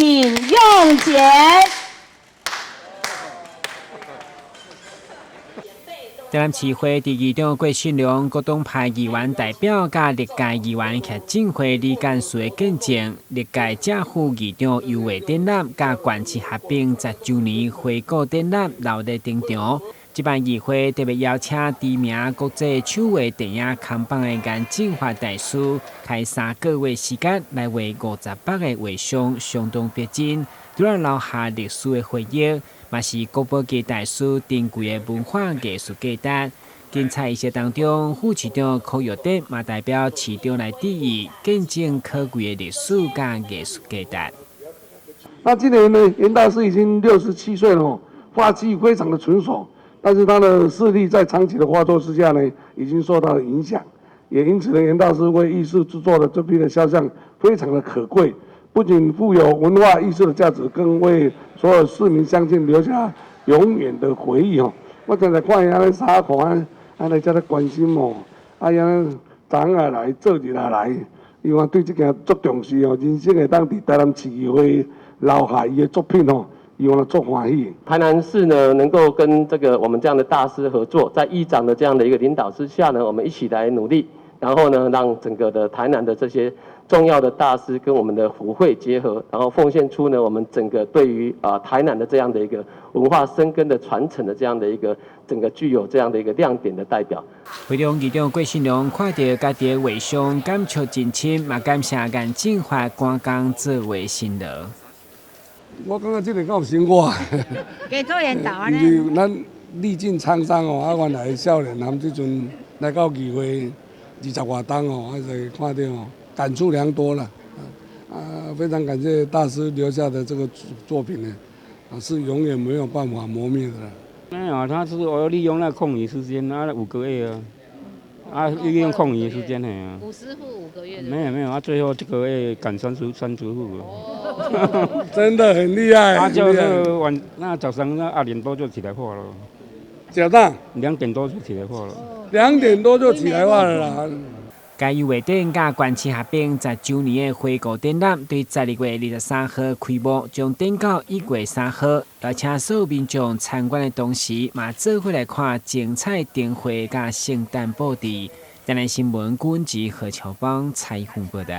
请用检。台南市会第二场郭信良国党派议员代表甲历届议员及政会理干事的见证，历届正副议长优惠展览甲县市合并10周年回顾展览留在登场。这摆议会特别邀请知名国际手画电影扛棒的颜正华大师，开3个月时间来画58个画像，相当逼真，除了留下历史的回忆。嘛是郭宝基大师珍贵的文化艺术价值。竞赛仪式当中，副市长柯玉德嘛代表市长来致意，见证可贵的历史甲艺术价值。那今年呢，严大师已经67岁了，画技非常的纯熟，但是他的视力在长期的画作之下呢，已经受到了影响，也因此呢，严大师为艺术制作的这批的肖像非常的可贵。不仅富有文化艺术的价值，更为所有市民乡亲留下永远的回忆哦。我常常看伊安尼衫裤安尼遮个关心哦，安尼昨也来，做日也来，伊讲对这件足重视哦，人生会当伫台南市议会留下伊的作品哦，伊讲足欢喜。台南市呢，能够跟这个我们这样的大师合作，在议长的这样的一个领导之下呢，我们一起来努力，然后呢，让整个的台南的这些重要的大师跟我们的府会结合，然后奉献出呢我们整个对于台南的这样的一个文化生根的传承的这样的一个整个具有这样的一个亮点的代表。会中议长郭信良看到家己的画像，感触真深，嘛感谢颜正华赶工做画辛劳。我感觉这个够辛苦啊！加做引导呢？因为咱历尽沧桑哦，原来少年人这阵来到议会20外冬哦，就看到哦。感触良多了，非常感谢大师留下的这个作品呢，是永远没有办法磨灭的了。没有，他是我要利用那空余时间，那5个月利用空余时间呢。5师傅5个月。没有，最后这个月赶3师傅了。哦，真的很厉害。他就是早上2点多就起来画了。早上2点多就起来画了。2点多就起来画了啦。该优惠展甲县市合并10周年的回顾展览，对12月23号开幕，将展到1月3号。邀请所有民众参观的同时，嘛做伙来看精彩灯会甲圣诞布置。台南新闻顾文吉何乔邦采访报道。